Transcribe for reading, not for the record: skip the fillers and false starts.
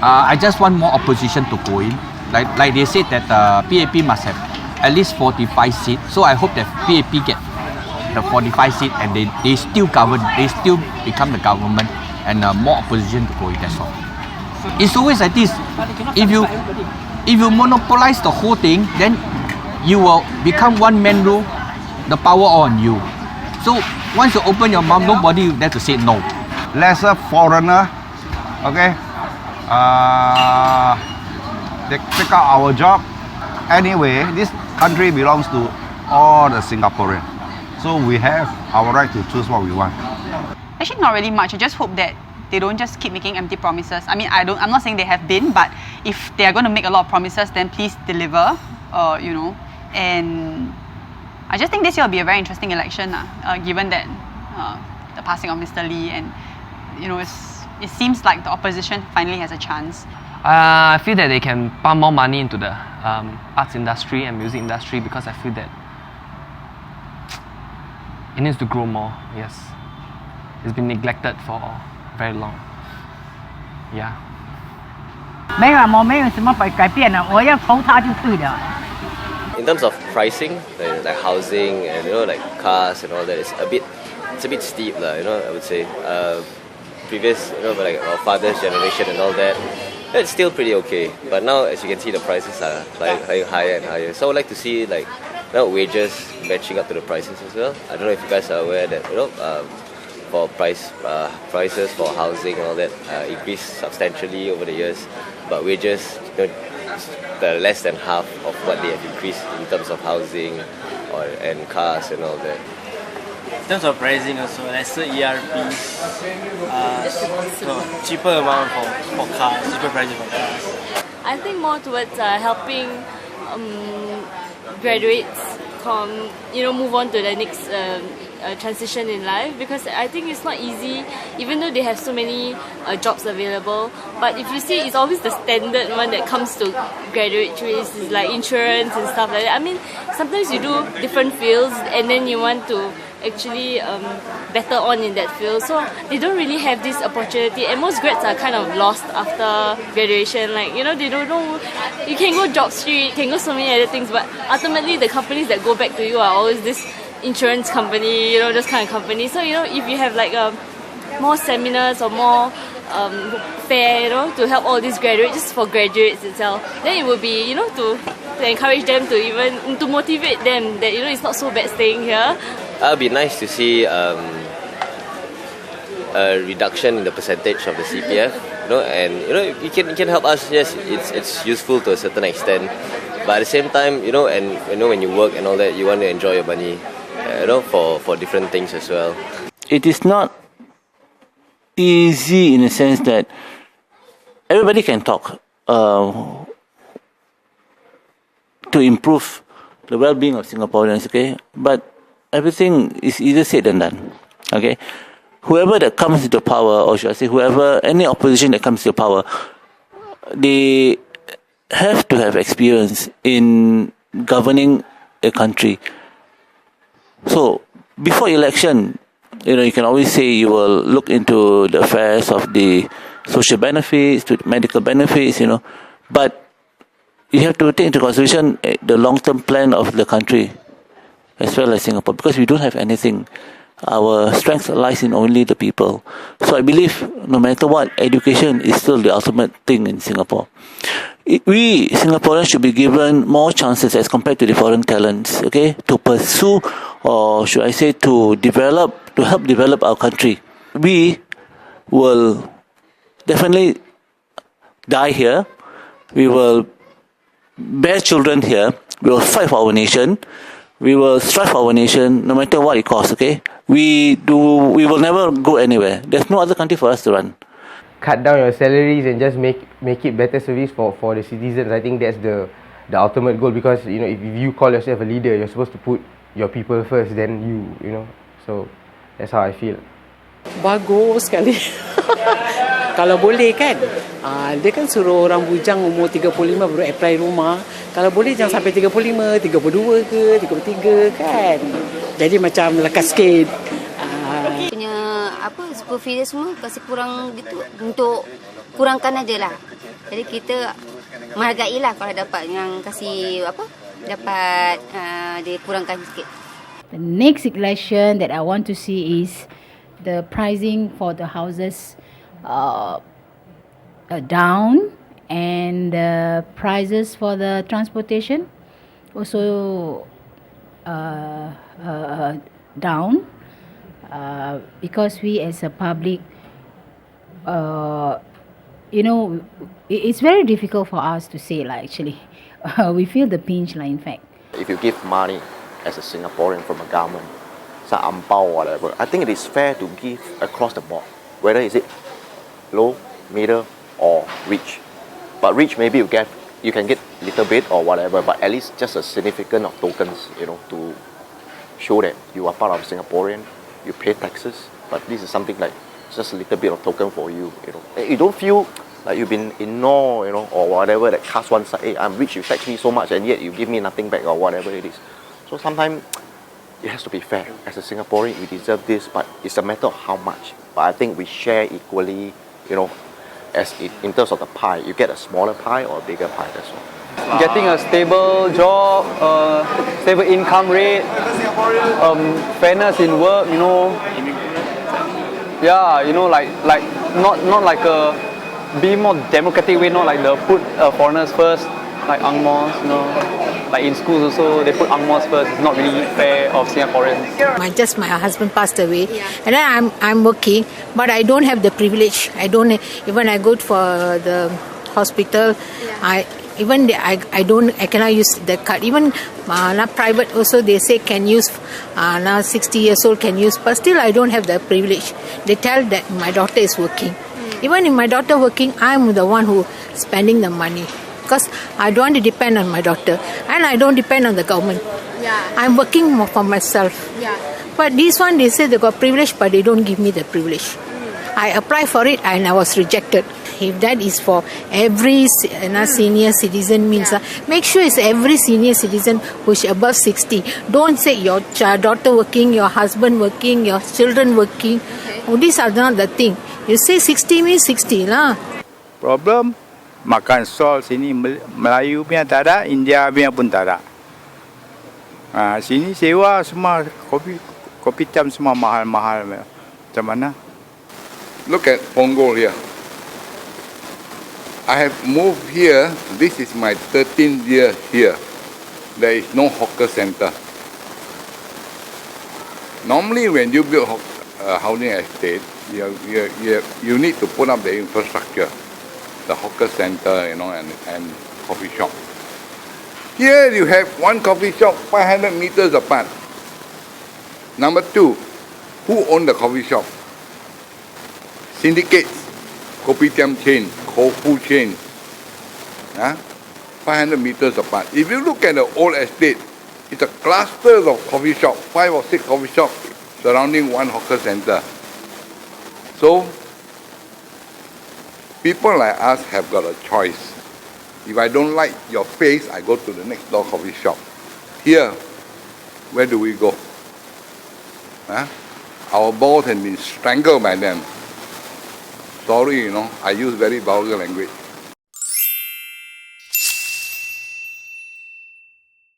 I just want more opposition to go in. Like they said that PAP must have at least 45 seats. So I hope that PAP get the 45 seats and they still govern, they still become the government, and more opposition to go in. That's all. It's always like this. If you monopolize the whole thing, then you will become one man rule, the power on you. So once you open your mouth, nobody will dare to say no. Lesser foreigner, okay? They take out our job. Anyway, this country belongs to all the Singaporeans. So we have our right to choose what we want. Actually, not really much. I just hope that they don't just keep making empty promises. I mean, I'm not saying they have been, but if they are going to make a lot of promises, then please deliver, you know. And I just think this year will be a very interesting election, given that the passing of Mr. Lee, and you know, it seems like the opposition finally has a chance. I feel that they can pump more money into the arts industry and music industry, because I feel that it needs to grow more. Yes, it's been neglected for very long. Yeah. 没有什么改变了，我要投他就对了。 In terms of pricing, like housing and like cars and all that, it's a bit steep, I would say. Previous, like our father's generation and all that, it's still pretty okay. But now, as you can see, the prices are like higher and higher. So I would like to see like wages matching up to the prices as well. I don't know if you guys are aware that for prices for housing and all that increased substantially over the years, but wages the less than half of what they have increased in terms of housing and cars and all that. In terms of pricing also, lesser ERPs, so cheaper amount for cars, cheaper prices for cars. I think more towards helping graduates move on to the next transition in life, because I think it's not easy, even though they have so many jobs available. But if you see, it's always the standard one that comes to graduate trades, is like insurance and stuff like that. I mean, sometimes you do different fields and then you want to actually better on in that field, so they don't really have this opportunity, and most grads are kind of lost after graduation. Like, they don't know, you can go job street, can go so many other things, but ultimately the companies that go back to you are always this insurance company, this kind of company. So if you have like more seminars or more fair, to help all these graduates, just for graduates itself, then it would be to encourage them to motivate them that it's not so bad staying here. It would be nice to see a reduction in the percentage of the CPF, and it can help us. Yes, it's useful to a certain extent, but at the same time, and when you work and all that, you want to enjoy your money, for different things as well. It is not easy in the sense that everybody can talk to improve the well-being of Singaporeans, okay, but everything is easier said than done, okay. Whoever that comes to power, or should I say any opposition that comes to power, they have to have experience in governing a country. So before election, you can always say you will look into the affairs of the social benefits, to medical benefits, but you have to take into consideration the long-term plan of the country as well as Singapore, because we don't have anything. Our strength lies in only the people. So I believe no matter what, education is still the ultimate thing in Singapore. We Singaporeans should be given more chances as compared to the foreign talents, okay, to pursue, or should I say to help develop our country. We will definitely die here. We will bear children here. We will fight for our nation. We will strive for our nation, no matter what it costs, okay? We will never go anywhere. There's no other country for us to run. Cut down your salaries and just make it better service for the citizens. I think that's the ultimate goal, because if you call yourself a leader, you're supposed to put your people first, then you. So that's how I feel. Bagus sekali. Kalau boleh kan, dia kan suruh orang bujang umur 35 baru apply rumah. Kalau boleh jangan sampai 35, 32 ke, 33 kan. Jadi macam lekas sikit. Punya school fee dia semua kasih kurang gitu, untuk kurangkan aja lah. Jadi kita menghargailah kalau dapat yang kasih apa, dapat dikurangkan sikit. The next election that I want to see is the pricing for the houses down, and the prices for the transportation also down, because we as a public, it's very difficult for us to say actually. We feel the pinch in fact. If you give money as a Singaporean from a government, say ampao or whatever, I think it is fair to give across the board, whether is it low, middle or rich. But rich maybe you can get little bit or whatever, but at least just a significant of tokens, to show that you are part of Singaporean, you pay taxes, but this is something like just a little bit of token for you, You don't feel like you've been in awe, or whatever, that cast one side, hey, I'm rich, you tax me so much and yet you give me nothing back or whatever it is. So sometimes it has to be fair. As a Singaporean, we deserve this, but it's a matter of how much. But I think we share equally, as in terms of the pie. You get a smaller pie or a bigger pie, that's all. Getting a stable job, stable income rate, fairness in work, Yeah, like not like a be more democratic way, not like the put foreigners first, like Ang Mohs, like in schools also they put Ang Mohs first. It's not really fair of Singaporeans. Just my husband passed away, and then I'm working, but I don't have the privilege. I don't even I go for the hospital. I cannot use the card. Even private also they say can use. Now 60 years old can use, but still I don't have the privilege. They tell that my daughter is working. Even if my daughter working, I'm the one who spending the money, because I don't want to depend on my daughter, and I don't depend on the government. I'm working more for myself. But this one they say they got privilege, but they don't give me the privilege. I applied for it and I was rejected. If that is for every senior citizen means, make sure it's every senior citizen who's above 60. Don't say your daughter working, your husband working, your children working. These are not the thing. You say 60 means 60 lah. Problem, makan stall sini Melayu punya tak ada, India punya pun tak ada. Sini sewa semua kopi hitam semua mahal-mahal. Macam mana? Look at Punggol here. I have moved here. This is my 13th year here. There is no hawker center. Normally, when you build a housing estate, you need to put up the infrastructure, the hawker center, and coffee shop. Here you have one coffee shop 500 meters apart. Number two, who own the coffee shop? Syndicates, kopitiam chain, food chain, 500 meters apart. If you look at the old estate, it's a cluster of coffee shop, 5 or 6 coffee shops surrounding one hawker center. So, people like us have got a choice. If I don't like your face, I go to the next door coffee shop. Here, where do we go? Our balls have been strangled by them. Sorry, I use very vulgar language.